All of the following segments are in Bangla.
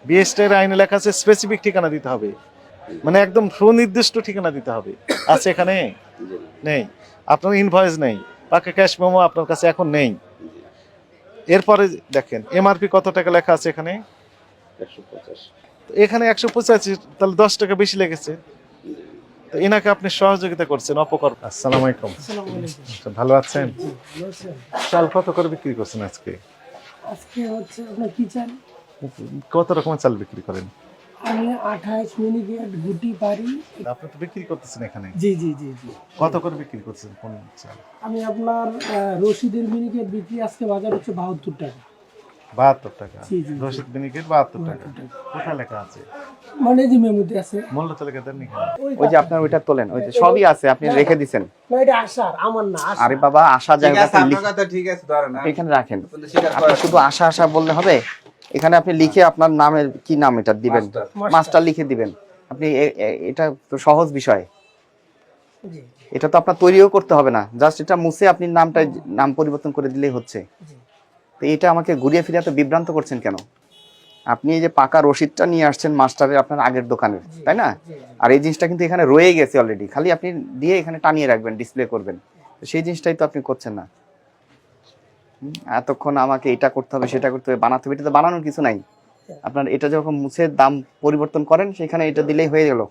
বিএসটিআই আইনে লেখা আছে স্পেসিফিক ঠিকানা দিতে হবে, মানে একদম সুনির্দিষ্ট ঠিকানা দিতে হবে। আছে এখানে নেই, আপনার ইনভয়েস নেই, পাকা ক্যাশ মেমো আপনার কাছে এখন নেই। এরপরে দেখেন এমআরপি কত টাকা লেখা আছে এখানে, 150। এখানে 185, তাহলে 10 টাকা বেশি লেগেছে। তো এনাকে আপনি সহযোগিতা করছেন অপকর্ম। আসসালামু আলাইকুম। আচ্ছা, ভালো আছেন? চাল কত করে বিক্রি করছেন আজকে? আজকে হচ্ছে আপনার কি চাল? কত রকমের চাল বিক্রি করেন? আমি 28 মিনিকেট গুটি পারি। আপনি তো বিক্রি করতেছেন এখানে, জি জি জি জি। কত করে বিক্রি করছেন কোন চাল? আমি আপনার রশিদের মিনিকেট বিক্রি আজকে বাজার হচ্ছে 72 টাকা। 72 টাকা? জি, জি, জি। রশিদ মিনিকেট 72 টাকা। কোথায় লেখা আছে? মানে যে মেমোতে আছে মূল্য তালিকা দেন এখানে। ওই যে আপনার ওইটা তোলেন, ওই যে সবই আছে, আপনি রেখে দিছেন। না, এটা আশার, আমার না আশা। আরে বাবা, আশা ঠিক জায়গাটা আছে, আপনার কথা ঠিক আছে, ধরেন না। এখানে রাখেন। কিন্তু স্বীকার আপনি করেন। শুধু আশা আশা বললে হবে? এখানে আপনি লিখে আপনার নামের কি নাম এটা দিবেন, মাস্টার। মাস্টার লিখে দিবেন আপনি। এটা তো সহজ বিষয়, জি এটা তো আপনার তৈরিও করতে হবে না, জাস্ট এটা মুছে আপনি নামটা নাম পরিবর্তন করে দিলেই হচ্ছে। জি। তো এটা আমাকে ঘুরিয়ে ফিরিয়ে এত বিভ্রান্ত করছেন কেন? আপনি এই যে পাকা রসিদটা নিয়ে আসছেন মাস্টারের আপনার আগের দোকানের, তাই না? জি, জি। আর এই জিনিসটা কিন্তু এখানে রয়ে গেছে অলরেডি, খালি আপনি দিয়ে এখানে টানিয়ে রাখবেন, ডিসপ্লে করবেন। তো সেই জিনিসটাই তো আপনি করছেন না। এতক্ষণ আমাকে এটা করতে হবে সেটা করতে হবে বানাতে হবে, এটা তো বানানোর কিছু নাই। আপনার এটা যখন মুছে দাম পরিবর্তন করেন সেখানে এটা দিলেই হয়ে গেল।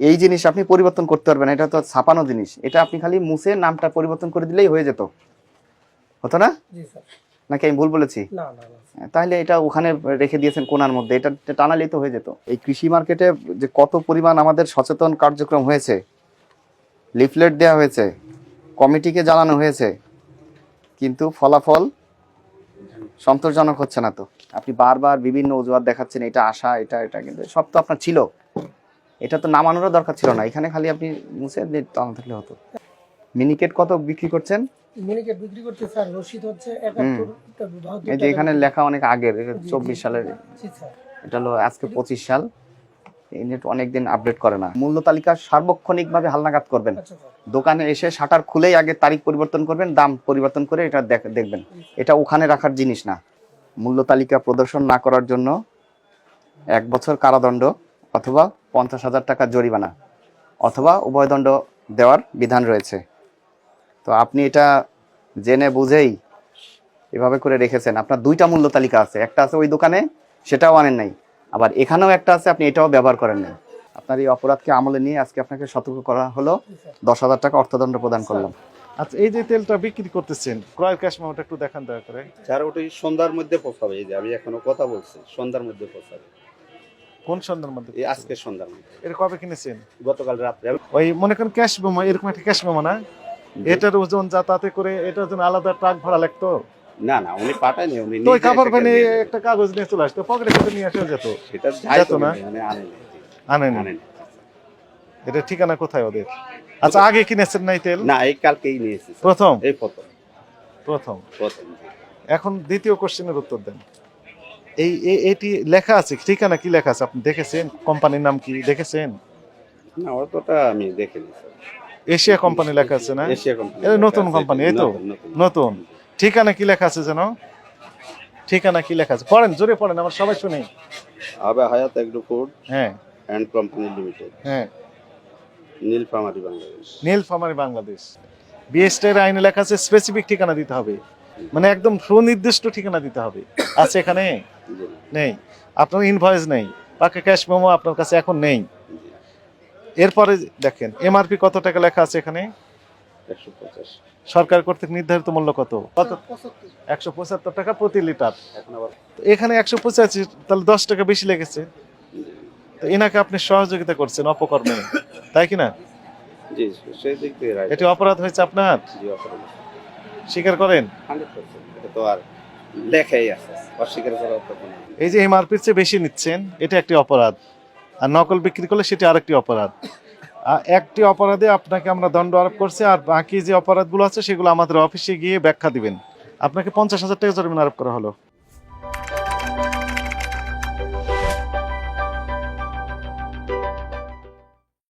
এই জিনিস আপনি পরিবর্তন করতে পারবেন, এটা তো ছাপানো জিনিস, এটা আপনি খালি মুছে নামটা পরিবর্তন করে দিলেই হয়ে যেত, হতো না? জি স্যার। নাকি আমি ভুল বলেছি? না না না। তাহলে এটা ওখানে রেখে দিয়েছেন কোণার মধ্যে, এটা টানালেই তো হয়ে যেত। এই কৃষি মার্কেটে যে কত পরিমাণ আমাদের সচেতন কার্যক্রম হয়েছে, লিফলেট দেওয়া হয়েছে, কমিটিকে জানানো হয়েছে, কিন্তু ফলাফল সন্তোষজনক হচ্ছে না। তো আপনি বারবার বিভিন্ন অজুহাত দেখাচ্ছেন, এটা আশা, এটা এটা, কিন্তু সব তো আপনার ছিল। এটা তো নামানোরও দরকার ছিল না, এখানে খালি আপনি মুছে টানা থাকলে হতো। মিনিকেট কত বিক্রি করছেন? মিনিকেট বিক্রি করতে স্যার রশিদ হচ্ছে 71 এই যে এখানে লেখা অনেক আগের, এটা 24 সালের, জি স্যার। এটা হলো আজকে 25 সাল। এই নেট অনেকদিন আপডেট করে না। মূল্য তালিকা সার্বক্ষণিকভাবে হালনাগাদ করবেন। আচ্ছা স্যার। দোকানে এসে শাটার খুলেই আগে তারিখ পরিবর্তন করবেন, দাম পরিবর্তন করে এটা দেখবেন। এটা ওখানে রাখার জিনিস না। মূল্য তালিকা প্রদর্শন না করার জন্য 1 বছর কারাদণ্ড অথবা 50,000 টাকা জরিমানা অথবা উভয়দণ্ড দেওয়ার বিধান রয়েছে। তো আপনি এটা জেনে বুঝেই এভাবে করে রেখেছেন। আপনার 2টা মূল্য তালিকা আছে, একটা আছে ওই দোকানে, সেটাও আনেন নাই, আবার এখানেও একটা আছে, আপনি এটাও ব্যবহার করেন নাই। আপনার এই অপরাধকে আমলে নিয়ে আজকে আপনাকে সতর্ক করা হলো, 10,000 টাকা অর্থদণ্ড প্রদান করলাম। আচ্ছা, এই যে তেলটা বিক্রি করতেছেন, ক্রয়ের ক্যাশ মেমোটা একটু দেখান দয়া করে। স্যার, ওটাই সন্ধ্যার মধ্যে পৌঁছাবে। এই যে আমি এখনো কথা বলছি, সন্ধ্যার মধ্যে পৌঁছাবে। কোন সন্ধ্যার মধ্যে? এই আজকে সন্ধ্যার মধ্যে। এটা কবে কিনেছেন? গতকাল রাত্রে। ওই মনে করেন ক্যাশ মেমো, এরকম একটা ক্যাশ মেমো না, এটার ওজন যাতায়াতে করে এটার জন্য আলাদা ট্রাক ভাড়া লাগতো? না না, উনি পাঠায়নি, উনি তো ওই নিজে কাপড় একটা ভ্যানে নিয়ে যাবে। একটা কাগজ নিয়ে চলে আসতো, পকেটে করে নিয়ে আসা যেত। সেটা যেত না? মানে আনেনি। আনেন? আনেনি। এটা ঠিকানা কোথায় ওদের? আচ্ছা, আগে কিনেছেন নাই তেল? না, এই কালকেই নিয়েছি স্যার। প্রথম? এই প্রথম। প্রথম। প্রথম। এখন দ্বিতীয় কোশ্চেনের উত্তর দেন। এটি লেখা আছে, ঠিকানা কি লেখা আছে আপনি দেখেছেন? কোম্পানির নাম কি দেখেছেন? না, অতটা আমি দেখিনি স্যার। এশিয়া কোম্পানি লেখা আছে না? Asia company. এটা নতুন কোম্পানি, এই তো নতুন। ঠিকানা কি লেখা আছে যেন? ঠিকানা কি লেখা আছে? পড়েন, জোরে পড়েন, আমার সবাই শুনি। আবে হায়াত এগ্রো ফুড হ্যাঁ অ্যান্ড কোম্পানি লিমিটেড, হ্যাঁ, নীলফামারী, বাংলাদেশ। নীলফামারী, বাংলাদেশ। বিএসটিআই আইনে লেখা আছে স্পেসিফিক ঠিকানা দিতে হবে, মানে একদম সুনির্দিষ্ট ঠিকানা দিতে হবে। আছে এখানে জি, নেই, আপনার ইনভয়েস নেই, পাকা ক্যাশ মেমো আপনার কাছে এখন নেই। জি। এরপরে দেখেন এমআরপি কত টাকা লেখা আছে এখানে? 150। সরকার কর্তৃক নির্ধারিত মূল্য কত? কত? 75। 175 টাকা প্রতি লিটার। এখন আবার তো এখানে 185, তাহলে 10 টাকা বেশি লেগেছে। তো এনাকে আপনি সহযোগিতা করছেন অপকর্মে, তাই কি না? জি, সেই দিক থেকে রাইট। এটি অপরাধ হয়েছে আপনার, জি, অপরাধ। স্বীকার করেন? 100%। এটা তো আর লেখাই আছে, অস্বীকার করার তো কোনো। এই যে এমআরপির চেয়ে বেশি নিচ্ছেন, এটা একটি অপরাধ, আর নকল বিক্রি করলে সেটি আরেকটি অপরাধ। একটি অপরাধে আপনাকে আমরা দণ্ড আরোপ করছি, আর বাকি যে অপরাধগুলো আছে সেগুলো আমাদের অফিসে গিয়ে ব্যাখ্যা দিবেন। আপনাকে 50,000 টাকা জরিমানা আরোপ করা হলো।